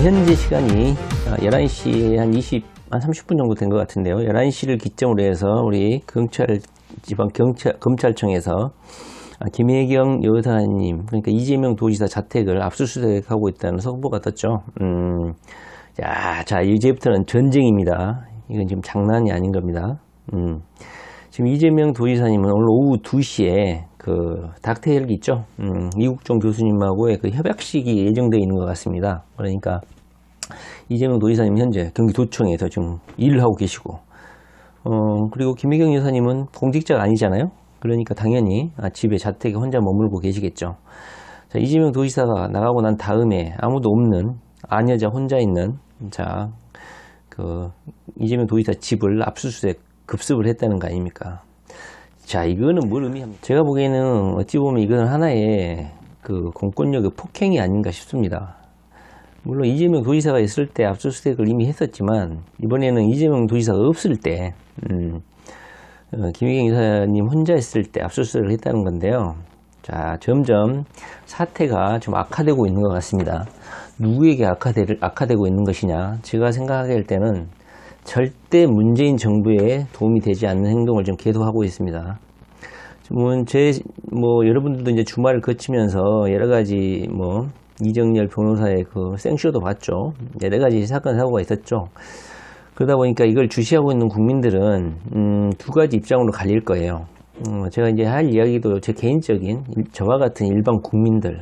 현재 시간이 11시 한 30분 정도 된 것 같은데요. 11시를 기점으로 해서 우리 검찰청에서 김혜경 여사님, 그러니까 이재명 도지사 자택을 압수수색하고 있다는 속보가 떴죠. 자, 이제부터는 전쟁입니다. 이건 지금 장난이 아닌 겁니다. 지금 이재명 도지사님은 오늘 오후 2시에 그 닥터 헬기 있죠? 이국종 교수님하고의 그 협약식이 예정되어 있는 것 같습니다. 그러니까 이재명 도지사님 현재 경기도청에서 지금 일을 하고 계시고, 그리고 김혜경 여사님은 공직자가 아니잖아요. 그러니까 당연히 집에 자택에 혼자 머물고 계시겠죠. 자, 이재명 도지사가 나가고 난 다음에 아무도 없는 아녀자 혼자 있는 이재명 도지사 집을 압수수색 급습을 했다는 거 아닙니까? 자, 이거는 뭘 의미합니까? 제가 보기에는 어찌 보면 이건 하나의 그 공권력의 폭행이 아닌가 싶습니다. 물론 이재명 도지사가 있을 때 압수수색을 이미 했었지만, 이번에는 이재명 도지사가 없을 때 김혜경 여사님 혼자 있을 때 압수수색을 했다는 건데요. 자, 점점 사태가 좀 악화되고 있는 것 같습니다. 누구에게 악화되고 있는 것이냐? 제가 생각할 때는 절대 문재인 정부에 도움이 되지 않는 행동을 좀 계속하고 있습니다. 여러분들도 이제 주말을 거치면서 여러 가지 이정열 변호사의 그 생쇼도 봤죠. 여러 가지 사건 사고가 있었죠. 그러다 보니까 이걸 주시하고 있는 국민들은 두 가지 입장으로 갈릴 거예요. 제가 이제 할 이야기도 제 개인적인 저와 같은 일반 국민들,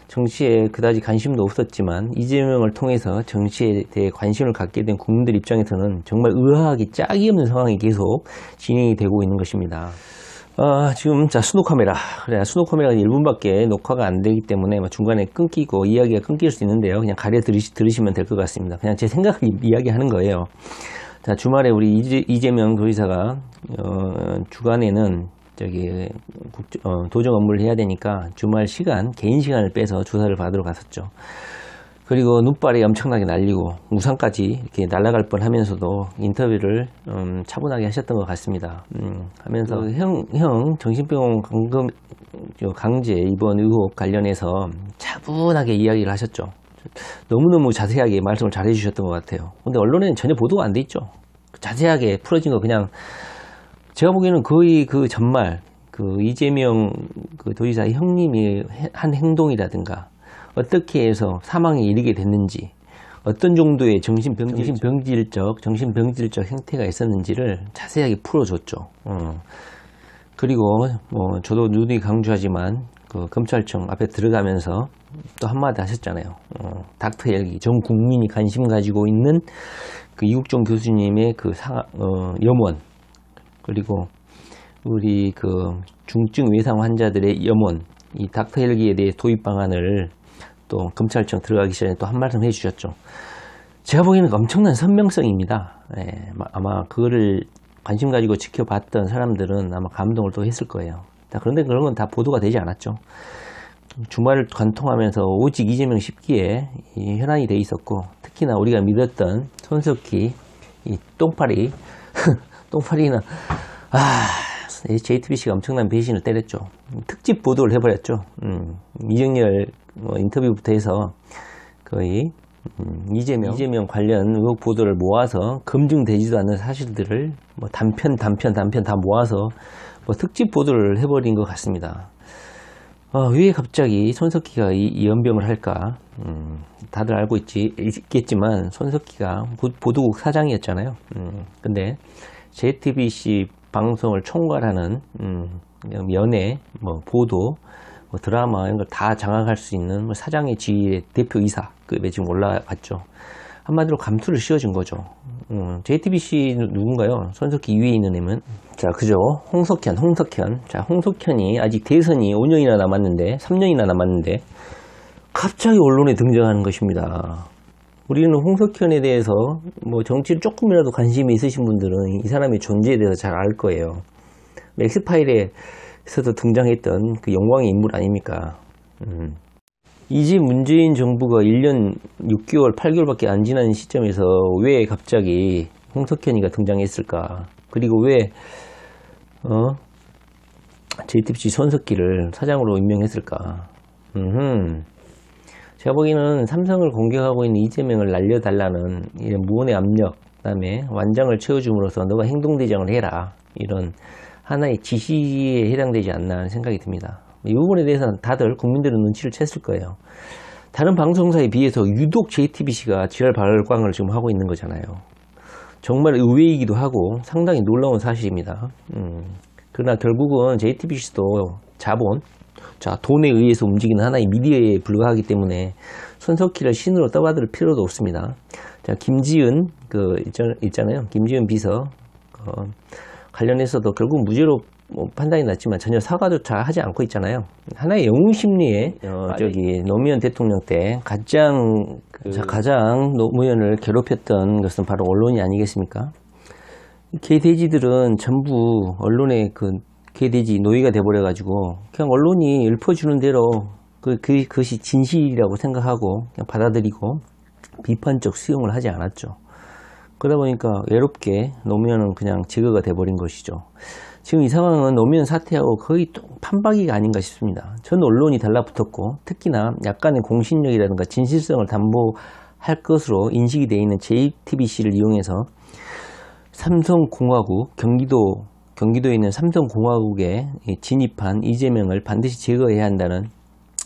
정치에 그다지 관심도 없었지만 이재명을 통해서 정치에 대해 관심을 갖게 된 국민들 입장에서는 정말 의아하기 짝이 없는 상황이 계속 진행이 되고 있는 것입니다. 지금 수노 카메라. 수노 카메라가 1분밖에 녹화가 안 되기 때문에 중간에 끊기고 이야기가 끊길 수 있는데요. 그냥 가려 들으시면 될 것 같습니다. 그냥 제 생각을 이야기하는 거예요. 자, 주말에 우리 이재명 도지사가 주간에는 도정 업무를 해야 되니까 주말 시간, 개인 시간을 빼서 조사를 받으러 갔었죠. 그리고 눈발이 엄청나게 날리고 우산까지 이렇게 날아갈 뻔 하면서도 인터뷰를 차분하게 하셨던 것 같습니다. 하면서 형 정신병원 강제 입원 의혹 관련해서 차분하게 이야기를 하셨죠. 너무너무 자세하게 말씀을 잘 해주셨던 것 같아요. 근데 언론에는 전혀 보도가 안 돼 있죠. 자세하게 풀어진 거 그냥 제가 보기에는 거의 그 전말 이재명 도지사 형님이 한 행동이라든가 어떻게 해서 사망에 이르게 됐는지, 어떤 정도의 정신병질적 형태가 있었는지를 자세하게 풀어줬죠. 그리고 저도 누누이 강조하지만 검찰청 앞에 들어가면서 또 한마디 하셨잖아요. 닥터 헬기, 전 국민이 관심 가지고 있는 이국종 교수님의 염원, 그리고 우리 중증 외상 환자들의 염원, 이 닥터 헬기에 대해 도입 방안을 또 검찰청 들어가기 전에 또 한 말씀 해주셨죠. 제가 보기에는 엄청난 선명성입니다. 아마 그거를 관심 가지고 지켜봤던 사람들은 아마 감동을 또 했을 거예요. 그런데 그런 건 다 보도가 되지 않았죠. 주말을 관통하면서 오직 이재명 십기에 현안이 돼 있었고, 특히나 우리가 믿었던 손석희, 이 똥파리는 JTBC가 엄청난 배신을 때렸죠. 특집 보도를 해버렸죠. 이정열 인터뷰부터 해서 거의 이재명 관련 의혹 보도를 모아서 검증되지도 않는 사실들을 단편 다 모아서 특집 보도를 해버린 것 같습니다. 왜 갑자기 손석희가 이 연병을 할까? 다들 알고 있겠지만 손석희가 보도국 사장이었잖아요. 근데 JTBC 방송을 총괄하는 연예, 보도, 드라마 이런 걸 다 장악할 수 있는 사장의 지위의 대표이사급에 지금 올라갔죠. 한마디로 감투를 씌워준 거죠. JTBC는 누군가요? 손석희 위에 있는 애면, 자, 그죠? 홍석현. 자, 홍석현이 아직 대선이 5년이나 남았는데, 3년이나 남았는데, 갑자기 언론에 등장하는 것입니다. 우리는 홍석현에 대해서 정치를 조금이라도 관심이 있으신 분들은 이 사람의 존재에 대해서 잘 알 거예요. 엑스파일에서도 등장했던 그 영광의 인물 아닙니까? 이제 문재인 정부가 1년 6개월, 8개월밖에 안 지난 시점에서 왜 갑자기 홍석현이가 등장했을까? 그리고 왜 JTBC 손석희를 사장으로 임명했을까? 제가 보기에는 삼성을 공격하고 있는 이재명을 날려달라는 이런 무언의 압력, 그다음에 완장을 채워줌으로써 너가 행동대장을 해라, 이런 하나의 지시에 해당되지 않나 하는 생각이 듭니다. 이 부분에 대해서는 다들 국민들은 눈치를 챘을 거예요. 다른 방송사에 비해서 유독 JTBC가 지랄 발광을 지금 하고 있는 거잖아요. 정말 의외이기도 하고 상당히 놀라운 사실입니다. 그러나 결국은 JTBC도 자본, 돈에 의해서 움직이는 하나의 미디어에 불과하기 때문에 손석희를 신으로 떠받들 필요도 없습니다. 자, 김지은 있잖아요. 김지은 비서 관련해서도 결국 무죄로 판단이 났지만 전혀 사과조차 하지 않고 있잖아요. 하나의 영웅심리에 노무현 대통령 때 가장 노무현을 괴롭혔던 것은 바로 언론이 아니겠습니까? 개돼지들은 전부 언론의 개돼지 노예가 돼버려가지고 그냥 언론이 읊어주는 대로 그것이 진실이라고 생각하고 그냥 받아들이고 비판적 수용을 하지 않았죠. 그러다 보니까 외롭게 노무현은 그냥 제거가 돼버린 것이죠. 지금 이 상황은 노무현 사태하고 거의 판박이가 아닌가 싶습니다. 전 언론이 달라붙었고 특히나 약간의 공신력이라든가 진실성을 담보할 것으로 인식이 되어 있는 JTBC를 이용해서 삼성공화국, 경기도에 있는 삼성공화국에 진입한 이재명을 반드시 제거해야 한다는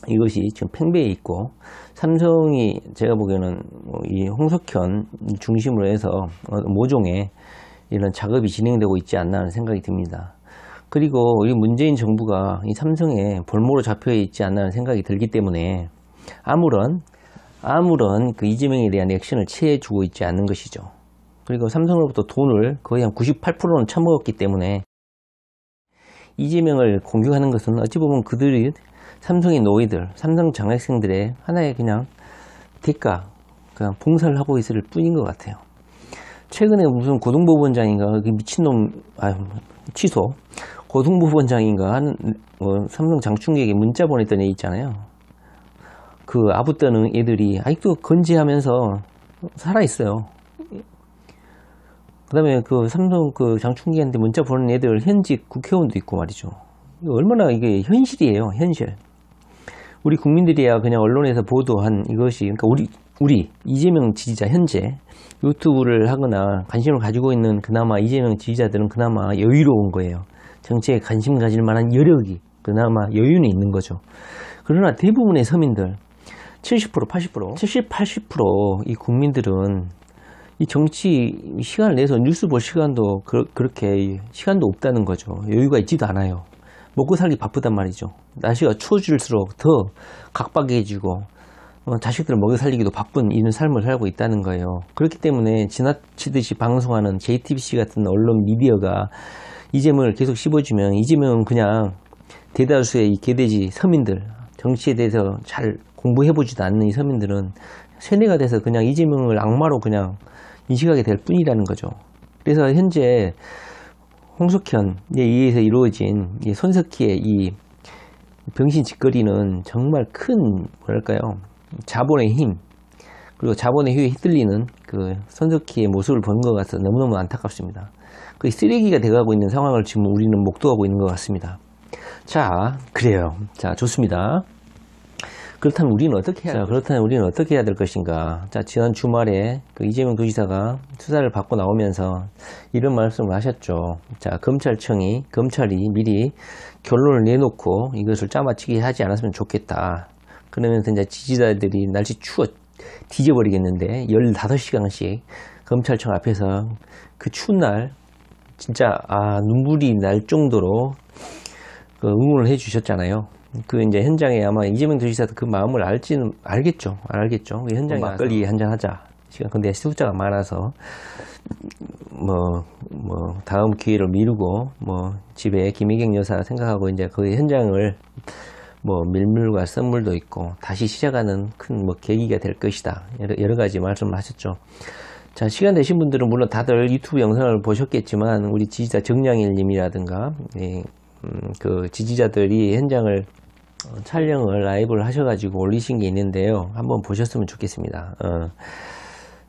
이것이 지금 팽배해 있고, 삼성이 제가 보기에는 이 홍석현 중심으로 해서 모종의 이런 작업이 진행되고 있지 않나 하는 생각이 듭니다. 그리고 이 문재인 정부가 이 삼성에 볼모로 잡혀 있지 않나 하는 생각이 들기 때문에 아무런 그 이재명에 대한 액션을 취해주고 있지 않는 것이죠. 그리고 삼성으로부터 돈을 거의 한 98%는 처먹었기 때문에 이재명을 공격하는 것은 어찌 보면 그들이 삼성의 노예들, 삼성 장학생들의 하나의 그냥 대가, 그냥 봉사를 하고 있을 뿐인 것 같아요. 최근에 무슨 고등법원장인가, 그 미친놈, 취소. 고등법원장인가 하는, 삼성 장충기에게 문자 보냈던 애 있잖아요. 그 아부떠는 애들이 아직도 건재하면서 살아있어요. 그 다음에 그 삼성 그 장충기한테 문자 보낸 애들 현직 국회의원도 있고 말이죠. 얼마나 이게 현실이에요, 현실. 우리 국민들이야 그냥 언론에서 보도한 이것이, 그러니까 우리 이재명 지지자 현재 유튜브를 하거나 관심을 가지고 있는 그나마 이재명 지지자들은 그나마 여유로운 거예요. 정치에 관심 가질 만한 여력이 그나마 여유는 있는 거죠. 그러나 대부분의 서민들 70%, 80%, 70, 80% 이 국민들은 이 정치 시간을 내서 뉴스 볼 시간도 그렇게 시간도 없다는 거죠. 여유가 있지도 않아요. 먹고 살기 바쁘단 말이죠. 날씨가 추워질수록 더 각박해지고 자식들을 먹여 살리기도 바쁜 이런 삶을 살고 있다는 거예요. 그렇기 때문에 지나치듯이 방송하는 JTBC 같은 언론 미디어가 이재명을 계속 씹어주면 이재명은 그냥 대다수의 이 개돼지 서민들, 정치에 대해서 잘 공부해보지도 않는 이 서민들은 세뇌가 돼서 그냥 이재명을 악마로 그냥 인식하게 될 뿐이라는 거죠. 그래서 현재 홍석현에 의해서 이루어진 이 손석희의 이 병신 짓거리는 정말 큰 뭐랄까요, 자본의 힘, 그리고 자본의 힘에 휘둘리는 그 손석희의 모습을 본 것 같아서 너무너무 안타깝습니다. 그 쓰레기가 돼가고 있는 상황을 지금 우리는 목도하고 있는 것 같습니다. 자, 그래요. 자, 좋습니다. 그렇다면 우리는 어떻게 해야 될 것인가? 자, 지난 주말에 그 이재명 도지사가 수사를 받고 나오면서 이런 말씀을 하셨죠. 자, 검찰이 미리 결론을 내놓고 이것을 짜맞추게 하지 않았으면 좋겠다. 그러면서 이제 지지자들이 날씨 추워 뒤져버리겠는데 15시간씩 검찰청 앞에서 그 추운 날 진짜 눈물이 날 정도로 그 응원을 해 주셨잖아요. 그 이제 현장에 아마 이재명 도지사도 그 마음을 알겠죠. 그 현장에 막걸리 한잔 하자. 시간 근데 숫자가 많아서 다음 기회를 미루고 집에 김혜경 여사 생각하고 이제 그 현장을 밀물과 썰물도 있고 다시 시작하는 큰 계기가 될 것이다. 여러 가지 말씀을 하셨죠. 자, 시간 되신 분들은 물론 다들 유튜브 영상을 보셨겠지만 우리 지지자 정량일 님이라든가 그 지지자들이 현장을 촬영을 라이브를 하셔가지고 올리신 게 있는데요. 한번 보셨으면 좋겠습니다.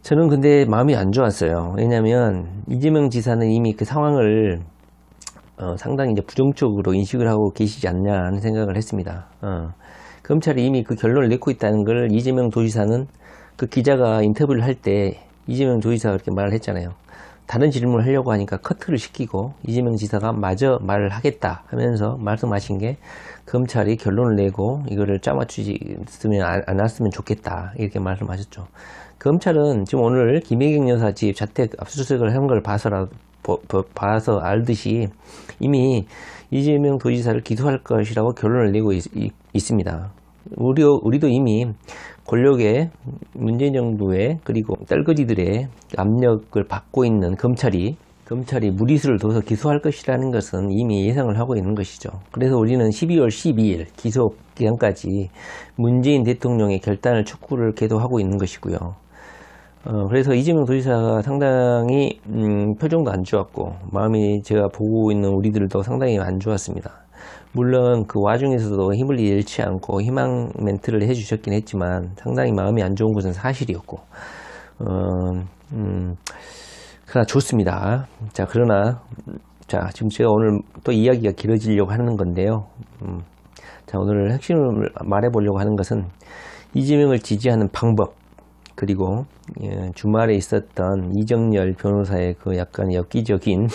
저는 근데 마음이 안 좋았어요. 왜냐면 이재명 지사는 이미 그 상황을 상당히 이제 부정적으로 인식을 하고 계시지 않냐 하는 생각을 했습니다. 검찰이 이미 그 결론을 내고 있다는 걸 이재명 도지사는 그 기자가 인터뷰를 할 때 이재명 도지사가 그렇게 말을 했잖아요. 다른 질문을 하려고 하니까 커트를 시키고 이재명 지사가 마저 말을 하겠다 하면서 말씀하신 게 검찰이 결론을 내고 이거를 짜맞추지면 안 왔으면 좋겠다 이렇게 말씀하셨죠. 검찰은 지금 오늘 김혜경 여사 집 자택 압수수색을 한 걸 봐서 알듯이 이미 이재명 도지사를 기소할 것이라고 결론을 내고 있습니다. 우리도 이미 권력의 문재인 정부의 그리고 딸거지들의 압력을 받고 있는 검찰이 무리수를 둬서 기소할 것이라는 것은 이미 예상을 하고 있는 것이죠. 그래서 우리는 12월 12일 기소 기간까지 문재인 대통령의 결단을 촉구를 계속하고 있는 것이고요. 그래서 이재명 도지사가 상당히 표정도 안 좋았고 마음이 제가 보고 있는 우리들도 상당히 안 좋았습니다. 물론 그 와중에서도 힘을 잃지 않고 희망 멘트를 해주셨긴 했지만 상당히 마음이 안 좋은 것은 사실이었고 그러나 좋습니다. 자, 그러나 지금 제가 오늘 또 이야기가 길어지려고 하는 건데요. 자, 오늘 핵심을 말해보려고 하는 것은 이재명을 지지하는 방법, 그리고 주말에 있었던 이정열 변호사의 그 약간 엽기적인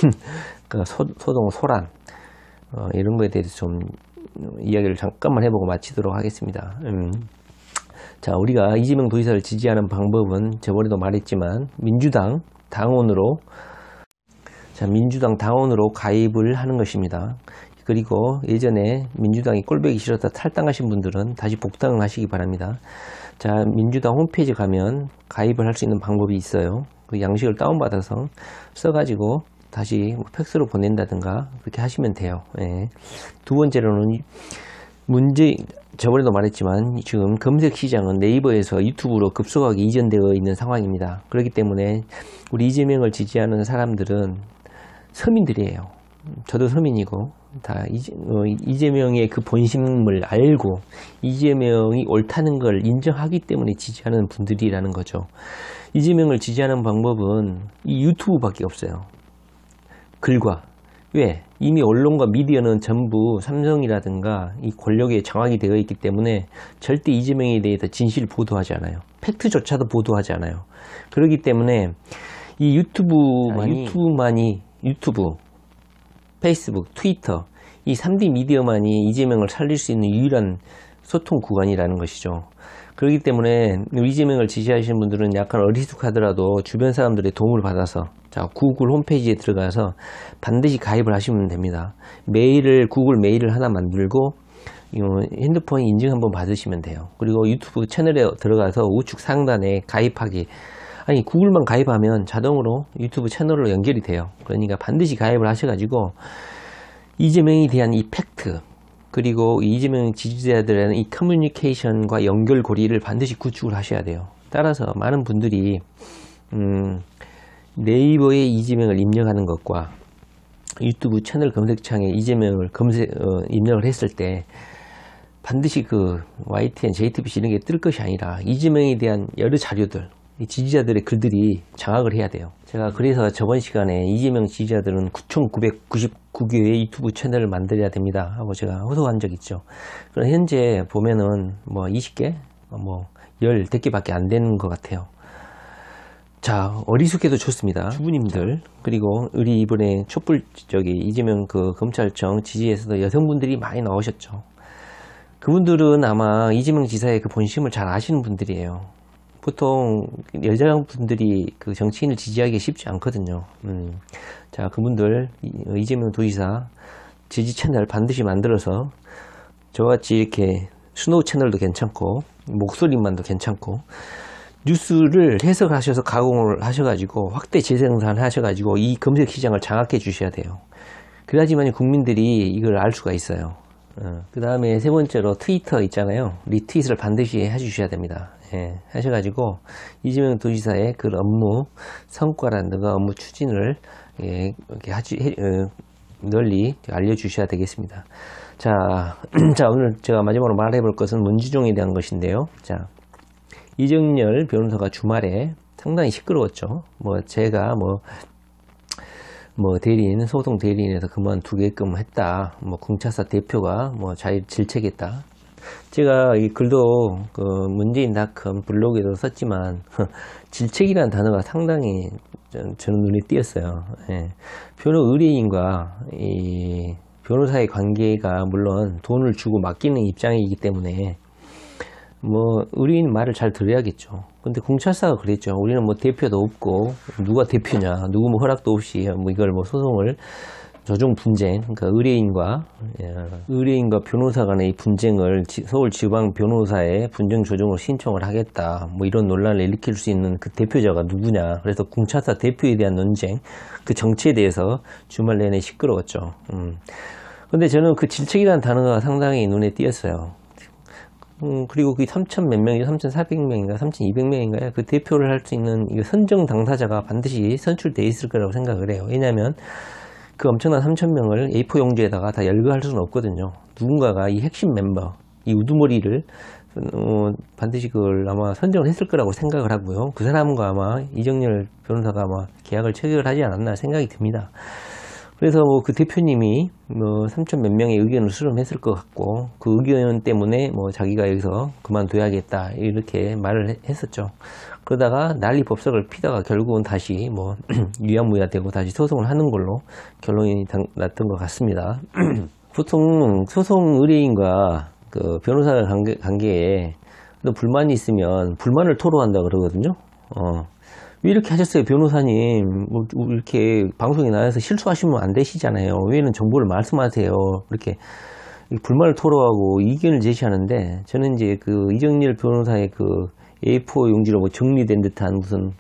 그 소동 소란, 이런 거에 대해서 좀 이야기를 잠깐만 해보고 마치도록 하겠습니다. 자, 우리가 이재명 도지사를 지지하는 방법은 저번에도 말했지만 민주당 당원으로 가입을 하는 것입니다. 그리고 예전에 민주당이 꼴보기 싫어서 탈당하신 분들은 다시 복당을 하시기 바랍니다. 자, 민주당 홈페이지 가면 가입을 할 수 있는 방법이 있어요. 그 양식을 다운받아서 써가지고 다시 팩스로 보낸다든가 그렇게 하시면 돼요. 예. 두 번째로는 저번에도 말했지만 지금 검색 시장은 네이버에서 유튜브로 급속하게 이전되어 있는 상황입니다. 그렇기 때문에 우리 이재명을 지지하는 사람들은 서민들이에요. 저도 서민이고 다 이재명의 그 본심을 알고 이재명이 옳다는 걸 인정하기 때문에 지지하는 분들이라는 거죠. 이재명을 지지하는 방법은 이 유튜브밖에 없어요. 글과. 왜? 이미 언론과 미디어는 전부 삼성이라든가 이 권력에 장악이 되어 있기 때문에 절대 이재명에 대해서 진실 보도하지 않아요. 팩트조차도 보도하지 않아요. 그렇기 때문에 이 유튜브, 페이스북, 트위터 이 3D 미디어만이 이재명을 살릴 수 있는 유일한 소통 구간이라는 것이죠. 그렇기 때문에 이재명을 지지하시는 분들은 약간 어리숙하더라도 주변 사람들의 도움을 받아서 자, 구글 홈페이지에 들어가서 반드시 가입을 하시면 됩니다. 구글 메일을 하나 만들고 핸드폰 인증 한번 받으시면 돼요. 그리고 유튜브 채널에 들어가서 우측 상단에 가입하기, 구글만 가입하면 자동으로 유튜브 채널로 연결이 돼요. 그러니까 반드시 가입을 하셔가지고 이재명에 대한 이 팩트, 그리고 이재명 지지자들의 이 커뮤니케이션과 연결고리를 반드시 구축을 하셔야 돼요. 따라서 많은 분들이 네이버에 이재명을 입력하는 것과 유튜브 채널 검색창에 이재명을 입력을 했을 때 반드시 그 YTN, JTBC 이런 게 뜰 것이 아니라 이재명에 대한 여러 자료들, 지지자들의 글들이 장악을 해야 돼요. 제가 그래서 저번 시간에 이재명 지지자들은 9,999개의 유튜브 채널을 만들어야 됩니다 하고 제가 호소한 적 있죠. 그럼 현재 보면은 뭐 20개, 뭐 10개밖에 안 되는 것 같아요. 자, 어리숙해도 좋습니다. 주부님들, 그리고 우리 이번에 촛불 이재명 그 검찰청 지지에서도 여성분들이 많이 나오셨죠. 그분들은 아마 이재명 지사의 그 본심을 잘 아시는 분들이에요. 보통 여자분들이 그 정치인을 지지하기 쉽지 않거든요. 자, 그분들 이재명 도지사 지지 채널 반드시 만들어서 저같이 이렇게 스노우 채널도 괜찮고 목소리만도 괜찮고 뉴스를 해석하셔서 가공을 하셔가지고 확대 재생산 하셔가지고 이 검색 시장을 장악해 주셔야 돼요. 그래야지만 국민들이 이걸 알 수가 있어요. 그 다음에 세 번째로 트위터 있잖아요. 리트윗을 반드시 해주셔야 됩니다. 예, 하셔가지고 이재명 도지사의 그 업무 성과라든가 업무 추진을 널리 알려주셔야 되겠습니다. 자, 오늘 제가 마지막으로 말해볼 것은 문주종에 대한 것인데요. 자, 이정열 변호사가 주말에 상당히 시끄러웠죠. 제가 소송 대리인에서 그만두게끔 했다. 궁차사 대표가 질책했다. 제가 이 글도 그 문재인닷컴 블로그에도 썼지만 질책이라는 단어가 상당히 저는 눈에 띄었어요. 예. 변호 의뢰인과 이 변호사의 관계가 물론 돈을 주고 맡기는 입장이기 때문에 뭐 의뢰인 말을 잘 들어야겠죠. 근데 공찰사가 그랬죠. 우리는 뭐 대표도 없고 누가 대표냐, 누구 뭐 허락도 없이 뭐 이걸 뭐 소송을 조정 분쟁, 그러니까 의뢰인과 변호사 간의 이 분쟁을 서울지방 변호사에 분쟁 조정을 신청을 하겠다. 뭐 이런 논란을 일으킬 수 있는 그 대표자가 누구냐. 그래서 공찰사 대표에 대한 논쟁, 그 정치에 대해서 주말 내내 시끄러웠죠. 근데 저는 그 질책이라는 단어가 상당히 눈에 띄었어요. 그리고 그 3,000 몇 명이 3,400명인가 3,200명인가요? 그 대표를 할 수 있는 선정 당사자가 반드시 선출되어 있을 거라고 생각을 해요. 왜냐하면 그 엄청난 3,000명을 A4 용지에다가 다 열거할 수는 없거든요. 누군가가 이 핵심 멤버, 이 우두머리를 반드시 그걸 아마 선정을 했을 거라고 생각을 하고요. 그 사람과 아마 이정열 변호사가 아마 계약을 체결을 하지 않았나 생각이 듭니다. 그래서 뭐 그 대표님이 뭐 3,000 몇 명의 의견을 수렴했을 것 같고 그 의견 때문에 뭐 자기가 여기서 그만둬야겠다 이렇게 말을 했었죠. 그러다가 난리 법석을 피다가 결국은 다시 뭐 유야무야 되고 다시 소송을 하는 걸로 결론이 났던 것 같습니다. 보통 소송 의뢰인과 그 변호사 관계에 불만이 있으면 불만을 토로한다 그러거든요. 왜 이렇게 하셨어요, 변호사님? 뭐 이렇게 방송에 나와서 실수하시면 안 되시잖아요. 왜는 정보를 말씀하세요? 이렇게 불만을 토로하고 이견을 제시하는데 저는 이제 그 이정열 변호사의 그 A4 용지로 뭐 정리된 듯한 무슨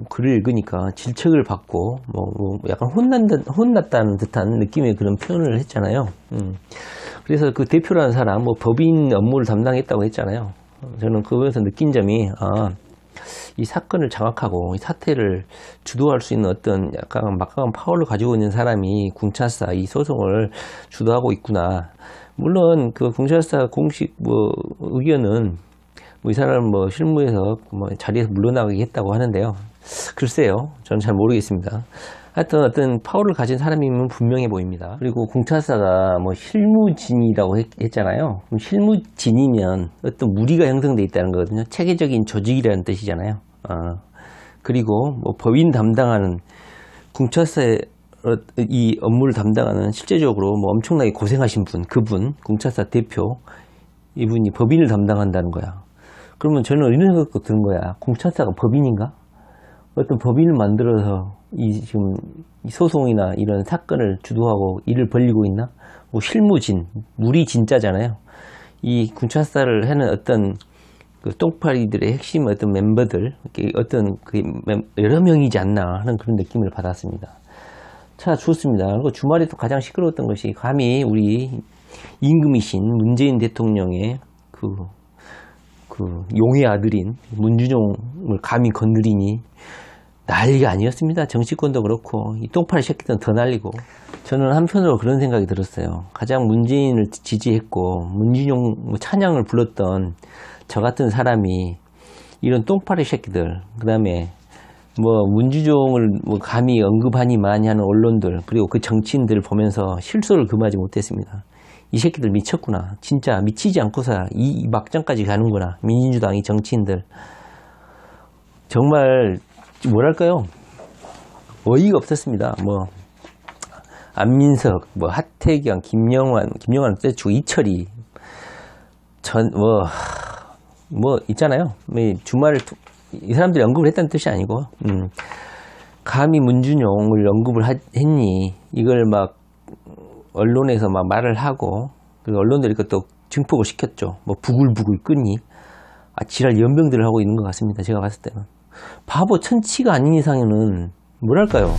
글을 읽으니까 질책을 받고 뭐 약간 혼났다는 듯한 느낌의 그런 표현을 했잖아요. 그래서 그 대표라는 사람 뭐 법인 업무를 담당했다고 했잖아요. 저는 그거에서 느낀 점이 이 사건을 장악하고 이 사태를 주도할 수 있는 어떤 약간 막강한 파워를 가지고 있는 사람이 공찰사 이 소송을 주도하고 있구나. 물론 그 공찰사 공식 뭐 의견은 뭐 이 사람 뭐 실무에서 뭐 자리에서 물러나게 했다고 하는데요. 글쎄요, 저는 잘 모르겠습니다. 하여튼 어떤 파워를 가진 사람이면 분명해 보입니다. 그리고 공찰사가 뭐 실무진이라고 했잖아요. 그럼 실무진이면 어떤 무리가 형성돼 있다는 거거든요. 체계적인 조직이라는 뜻이잖아요. 그리고 뭐 법인 담당하는 공찰사의 이 업무를 담당하는 실제적으로 뭐 엄청나게 고생하신 분, 그분 공찰사 대표 이분이 법인을 담당한다는 거야. 그러면 저는 이런 생각도 드는 거야. 공찰사가 법인인가? 어떤 법인을 만들어서 지금 소송이나 이런 사건을 주도하고 일을 벌리고 있나? 뭐 실무진, 무리 진짜잖아요. 이 공찰사를 하는 어떤 그 똥파리들의 핵심 어떤 멤버들, 어떤 그 여러 명이지 않나 하는 그런 느낌을 받았습니다. 자, 좋습니다. 그리고 주말에 또 가장 시끄러웠던 것이 감히 우리 임금이신 문재인 대통령의 그 용의 아들인 문준용을 감히 건드리니 난리가 아니었습니다. 정치권도 그렇고 이 똥파리 새끼들은 더 난리고. 저는 한편으로 그런 생각이 들었어요. 가장 문재인을 지지했고 문준용 찬양을 불렀던 저 같은 사람이 이런 똥파리 새끼들, 그 다음에 뭐 문준용을 뭐 감히 언급하니 많이 하는 언론들, 그리고 그 정치인들을 보면서 실소를 금하지 못했습니다. 이 새끼들 미쳤구나. 진짜 미치지 않고서 이 막장까지 가는구나. 민주당이 정치인들. 정말 뭐랄까요? 어이가 없었습니다. 뭐 안민석, 뭐 하태경, 김영환 떼주고 이철이 뭐 있잖아요. 주말을 이 사람들이 언급을 했다는 뜻이 아니고 감히 문준용을 언급을 했니? 이걸 막 언론에서 막 말을 하고 그리고 언론들이 그것도 증폭을 시켰죠. 뭐 부글부글 끄니? 지랄 연병들을 하고 있는 것 같습니다. 제가 봤을 때는 바보 천치가 아닌 이상에는 뭐랄까요?